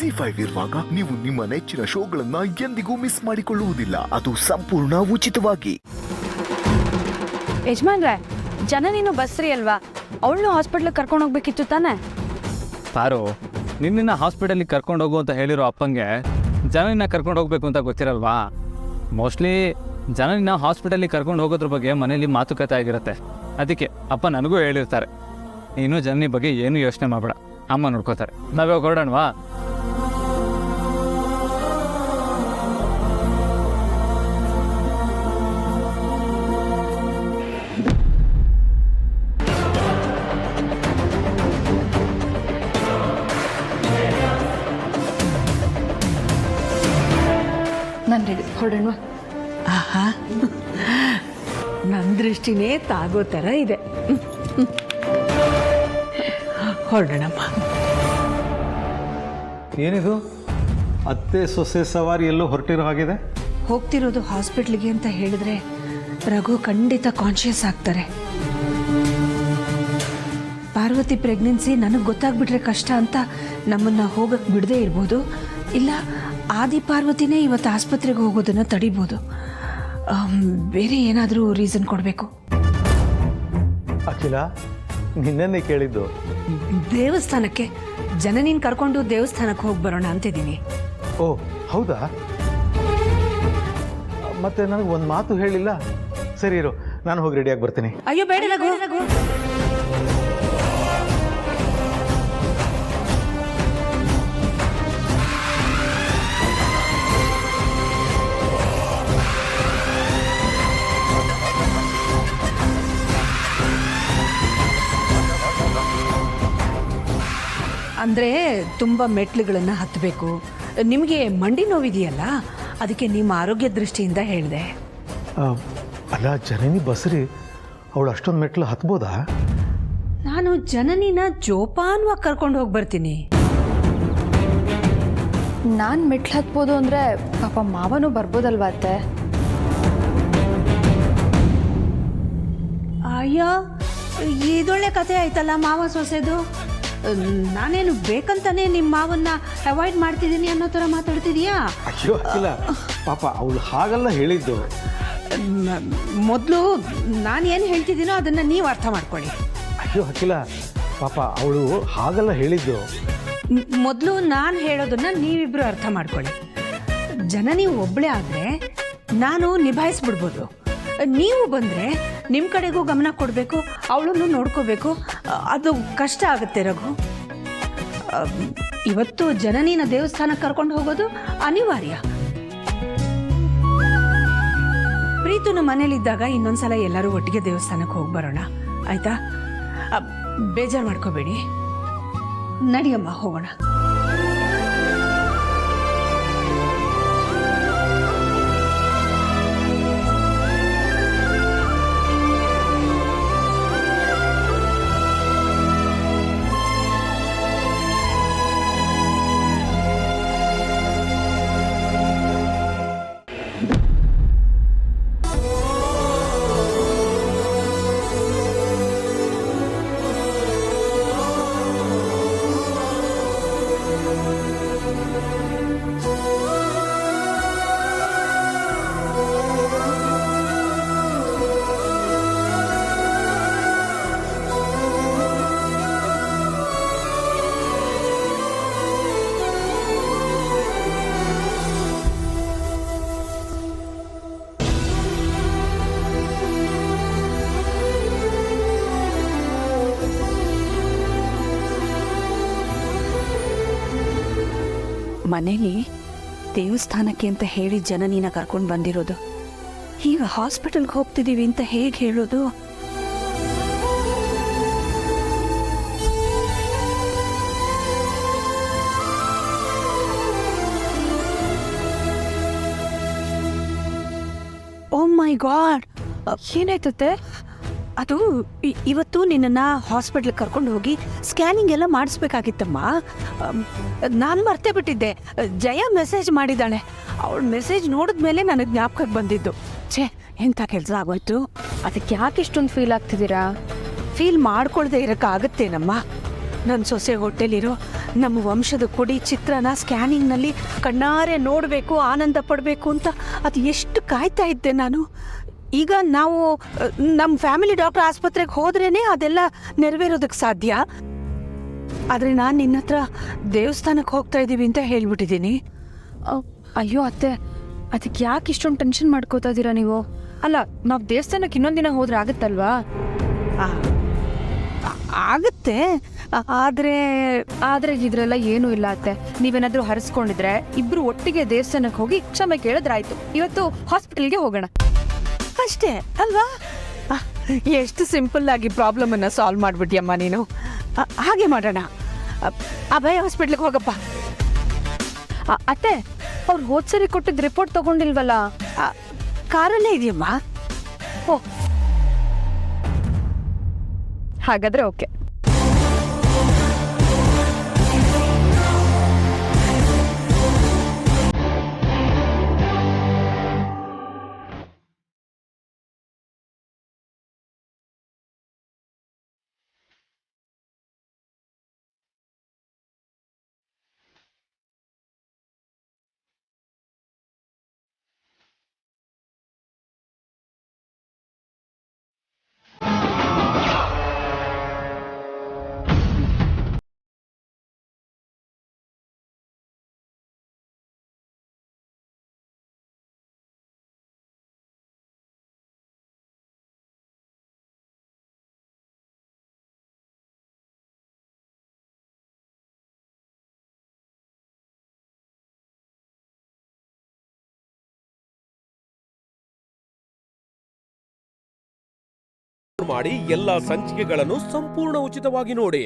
ZEE5 ಇರುವಾಗ ನೀವು ನಿಮ್ಮ ನೆಚ್ಚಿನ ಶೋಗಳನ್ನ ಎಂದಿಗೂ ಮಿಸ್ ಮಾಡಿಕೊಳ್ಳುವುದಿಲ್ಲ. ಅದು ಸಂಪೂರ್ಣ ಉಚಿತವಾಗಿ. ಯಜಮಾನ್ರೆ, ಜನನಿನು ಬಸ್ರಿ ಅಲ್ವಾ, ಅವಳನ್ನು ಹಾಸ್ಪಿಟ್ಲಿಗೆ ಕರ್ಕೊಂಡು ಹೋಗ್ಬೇಕಿತ್ತು ತಾನೆ? ಪಾರು, ನಿನ್ನ ಹಾಸ್ಪಿಟಲಿಗೆ ಕರ್ಕೊಂಡು ಹೋಗು ಅಂತ ಹೇಳಿರೋ ಅಪ್ಪಂಗೆ ಜನನಿನ ಕರ್ಕೊಂಡು ಹೋಗ್ಬೇಕು ಅಂತ ಗೊತ್ತಿರಲ್ವಾ? ಮೋಸ್ಟ್ಲಿ ಜನನಿನ ಹಾಸ್ಪಿಟಲಿಗೆ ಕರ್ಕೊಂಡು ಹೋಗೋದ್ರ ಬಗ್ಗೆ ಮನೇಲಿ ಮಾತುಕತೆ ಆಗಿರುತ್ತೆ. ಅದಕ್ಕೆ ಅಪ್ಪ ನನಗೂ ಹೇಳಿರ್ತಾರೆ, ನೀನು ಜನನಿ ಬಗ್ಗೆ ಏನು ಯೋಚನೆ ಮಾಡಬೇಡ, ಅಮ್ಮ ನೋಡ್ಕೋತಾರೆ. ನಾವ್ಯಾವಾಗ ಹೊರಡೋಣವಾ? ನಾನು ರೆಡಿ, ಹೊರಡೋಣವಾ? ಆಹಾ, ನನ್ನ ದೃಷ್ಟಿನೇ ತಾಗೋ ಥರ ಇದೆ. ಹೊರಡೋಣಮ್ಮ. ಏನಿದು ಅತ್ತೆ ಸೊಸೆ ಸವಾರಿ ಎಲ್ಲೋ ಹೊರಟಿರೋ ಹಾಗಿದೆ? ಹೋಗ್ತಿರೋದು ಹಾಸ್ಪಿಟ್ಲಿಗೆ ಅಂತ ಹೇಳಿದ್ರೆ ರಘು ಖಂಡಿತ ಕಾನ್ಷಿಯಸ್ ಆಗ್ತಾರೆ. ಪಾರ್ವತಿ ಪ್ರೆಗ್ನೆನ್ಸಿ ನನಗೆ ಗೊತ್ತಾಗ್ಬಿಟ್ರೆ ಕಷ್ಟ ಅಂತ ನಮ್ಮನ್ನು ಹೋಗಕ್ಕೆ ಬಿಡದೇ ಇರ್ಬೋದು, ಇಲ್ಲ ಆದಿ ಪಾರ್ವತಿನೇ ಇವತ್ತು ಆಸ್ಪತ್ರೆಗೆ ಹೋಗೋದನ್ನು ತಡಿಬೋದು. ಬೇರೆ ಏನಾದರೂ ರೀಸನ್ ಕೊಡಬೇಕು. ಅಖಿಲ, ನಿನ್ನೆ ಕೇಳಿದ್ದು. ದೇವಸ್ಥಾನಕ್ಕೆ ಜನನಿನ್ ಕರ್ಕೊಂಡು ದೇವಸ್ಥಾನಕ್ಕೆ ಹೋಗಿ ಬರೋಣ ಅಂತಿದ್ದೀನಿ. ಓ ಹೌದಾ? ಮತ್ತೆ ನನಗೆ ಒಂದು ಮಾತು ಹೇಳಿಲ್ಲ. ಸರಿ ಇರು, ನಾನು ಹೋಗಿ ರೆಡಿಯಾಗಿ ಬರ್ತೀನಿ. ಅಯ್ಯೋ ಬೇಡ ರಘು. ಅಂದರೆ ತುಂಬ ಮೆಟ್ಲುಗಳನ್ನು ಹತ್ತಬೇಕು. ನಿಮಗೆ ಮಂಡಿ ನೋವಿದೆಯಲ್ಲ, ಅದಕ್ಕೆ ನಿಮ್ಮ ಆರೋಗ್ಯ ದೃಷ್ಟಿಯಿಂದ ಹೇಳಿದೆ. ಅಲ್ಲ, ಜನನಿ ಬಸ್ರಿ, ಅವಳು ಅಷ್ಟೊಂದು ಮೆಟ್ಲು ಹತ್ಬೋದಾ? ನಾನು ಜನನಿನ ಜೋಪಾನವಾಗಿ ಕರ್ಕೊಂಡು ಹೋಗಿ ಬರ್ತೀನಿ. ನಾನು ಮೆಟ್ಲು ಹತ್ಬೋದು ಅಂದರೆ ಪಾಪ ಮಾವನು ಬರ್ಬೋದಲ್ವಾ ಅತ್ತೆ? ಅಯ್ಯೋ, ಇದೊಳ್ಳೆ ಕತೆ ಆಯ್ತಲ್ಲ ಮಾವ ಸೊಸೆದು. ನಾನೇನು ಬೇಕಂತಾನೆ ನಿಮ್ಮ ಮಾವನ್ನ ಅವಾಯ್ಡ್ ಮಾಡ್ತಿದ್ದೀನಿ ಅನ್ನೋ ಥರ ಮಾತಾಡ್ತಿದೀಯಾ? ಅಯ್ಯೋ ಅಖಿಲ, ಪಾಪ ಅವಳು ಹಾಗಲ್ಲ ಹೇಳಿದ್ದು. ಮೊದಲು ನಾನು ಏನು ಹೇಳ್ತಿದ್ದೀನೋ ಅದನ್ನು ನೀವು ಅರ್ಥ ಮಾಡ್ಕೊಳ್ಳಿ. ಅಯ್ಯೋ ಅಖಿಲ, ಪಾಪ ಅವಳು ಹಾಗಲ್ಲ ಹೇಳಿದ್ದು. ಮೊದಲು ನಾನು ಹೇಳೋದನ್ನು ನೀವಿಬ್ಬರು ಅರ್ಥ ಮಾಡ್ಕೊಳ್ಳಿ. ಜನನಿ ಒಬ್ಬಳೇ ಆದರೆ ನಾನು ನಿಭಾಯಿಸ್ಬಿಡ್ಬೋದು. ನೀವು ಬಂದರೆ ನಿಮ್ಮ ಕಡೆಗೂ ಗಮನ ಕೊಡಬೇಕು, ಅವಳನ್ನು ನೋಡ್ಕೋಬೇಕು, ಅದು ಕಷ್ಟ ಆಗುತ್ತೆ ರಘು. ಇವತ್ತು ಜನನಿನ ದೇವಸ್ಥಾನಕ್ಕೆ ಕರ್ಕೊಂಡು ಹೋಗೋದು ಅನಿವಾರ್ಯ. ಪ್ರೀತುನು ಮನೇಲಿದ್ದಾಗ ಇನ್ನೊಂದ್ಸಲ ಎಲ್ಲರೂ ಒಟ್ಟಿಗೆ ದೇವಸ್ಥಾನಕ್ಕೆ ಹೋಗಿ ಬರೋಣ, ಆಯ್ತಾ? ಬೇಜಾರು ಮಾಡ್ಕೋಬೇಡಿ. ನಡಿಯಮ್ಮ, ಹೋಗೋಣ. ಮನೇಲಿ ದೇವಸ್ಥಾನಕ್ಕೆ ಅಂತ ಹೇಳಿ ಜನನಿನ ಕರ್ಕೊಂಡು ಬಂದಿರೋದು, ಈಗ ಹಾಸ್ಪಿಟಲ್ಗೆ ಹೋಗ್ತಿದ್ದೀವಿ ಅಂತ ಹೇಗೆ ಹೇಳೋದು? ಓ ಮೈ ಗಾಡ್, ಏನಾಯ್ತತ್ತೆ? ಅದು ಇವತ್ತು ನಿನ್ನನ್ನು ಹಾಸ್ಪಿಟ್ಲಿಗೆ ಕರ್ಕೊಂಡು ಹೋಗಿ ಸ್ಕ್ಯಾನಿಂಗ್ ಎಲ್ಲ ಮಾಡಿಸ್ಬೇಕಾಗಿತ್ತಮ್ಮ. ನಾನು ಮರ್ತೇ ಬಿಟ್ಟಿದ್ದೆ. ಜಯ ಮೆಸೇಜ್ ಮಾಡಿದ್ದಾಳೆ. ಅವಳು ಮೆಸೇಜ್ ನೋಡಿದ್ಮೇಲೆ ನನಗೆ ಜ್ಞಾಪಕಕ್ಕೆ ಬಂದಿದ್ದು. ಛೇ, ಎಂಥ ಕೆಲಸ ಆಗೋಯ್ತು. ಅದಕ್ಕೆ ಯಾಕೆ ಇಷ್ಟೊಂದು ಫೀಲ್ ಆಗ್ತಿದ್ದೀರಾ? ಫೀಲ್ ಮಾಡ್ಕೊಳ್ದೆ ಇರೋಕ್ಕಾಗತ್ತೇನಮ್ಮ? ನನ್ನ ಸೊಸೆ ಹೊಟ್ಟೆಲಿರೋ ನಮ್ಮ ವಂಶದ ಕೊಡಿ ಚಿತ್ರನ ಸ್ಕ್ಯಾನಿಂಗ್ನಲ್ಲಿ ಕಣ್ಣಾರೆ ನೋಡಬೇಕು ಆನಂದ ಪಡಬೇಕು ಅಂತ ಅದು ಎಷ್ಟು ಕಾಯ್ತಾ ಇದ್ದೆ ನಾನು. ಈಗ ನಾವು ನಮ್ಮ ಫ್ಯಾಮಿಲಿ ಡಾಕ್ಟರ್ ಆಸ್ಪತ್ರೆಗೆ ಹೋದ್ರೇ ಅದೆಲ್ಲ ನೆರವೇರೋದಕ್ಕೆ ಸಾಧ್ಯ. ಆದರೆ ನಾನು ನಿನ್ನ ಹತ್ರ ದೇವಸ್ಥಾನಕ್ಕೆ ಹೋಗ್ತಾ ಇದ್ದೀವಿ ಅಂತ ಹೇಳ್ಬಿಟ್ಟಿದ್ದೀನಿ. ಅಯ್ಯೋ ಅತ್ತೆ, ಅದಕ್ಕೆ ಯಾಕೆ ಇಷ್ಟೊಂದು ಟೆನ್ಷನ್ ಮಾಡ್ಕೋತಾ ಇದ್ದೀರಾ ನೀವು? ಅಲ್ಲ, ನಾವು ದೇವಸ್ಥಾನಕ್ಕೆ ಇನ್ನೊಂದಿನ ಹೋದ್ರೆ ಆಗುತ್ತಲ್ವಾ? ಆಗುತ್ತೆ, ಆದರೆ ಇದ್ರೆಲ್ಲ ಏನೂ ಇಲ್ಲ ಅತ್ತೆ. ನೀವೇನಾದ್ರೂ ಹರಿಸ್ಕೊಂಡಿದ್ರೆ ಇಬ್ರು ಒಟ್ಟಿಗೆ ದೇವಸ್ಥಾನಕ್ಕೆ ಹೋಗಿ ಕ್ಷಮೆ ಕೇಳಿದ್ರಾಯ್ತು. ಇವತ್ತು ಹಾಸ್ಪಿಟಲ್ಗೆ ಹೋಗೋಣ ಅಷ್ಟೇ ಅಲ್ವಾ? ಎಷ್ಟು ಸಿಂಪಲ್ ಆಗಿ ಪ್ರಾಬ್ಲಮನ್ನು ಸಾಲ್ವ್ ಮಾಡಿಬಿಟ್ಟಿಯಮ್ಮ ನೀನು. ಹಾಗೆ ಮಾಡೋಣ. ಅಭಯ ಹಾಸ್ಪಿಟ್ಲಿಗೆ ಹೋಗಪ್ಪ. ಅತ್ತೆ, ಅವ್ರು ಹೋದ್ಸರಿ ಕೊಟ್ಟಿದ್ದ ರಿಪೋರ್ಟ್ ತಗೊಂಡಿಲ್ವಲ್ಲ? ಕಾರಲ್ಲೇ ಇದೆಯಮ್ಮ. ಓ, ಹಾಗಾದ್ರೆ ಓಕೆ. ಮಾಡಿ ಎಲ್ಲಾ ಸಂಚಿಕೆಗಳನ್ನು ಸಂಪೂರ್ಣ ಉಚಿತವಾಗಿ ನೋಡಿ.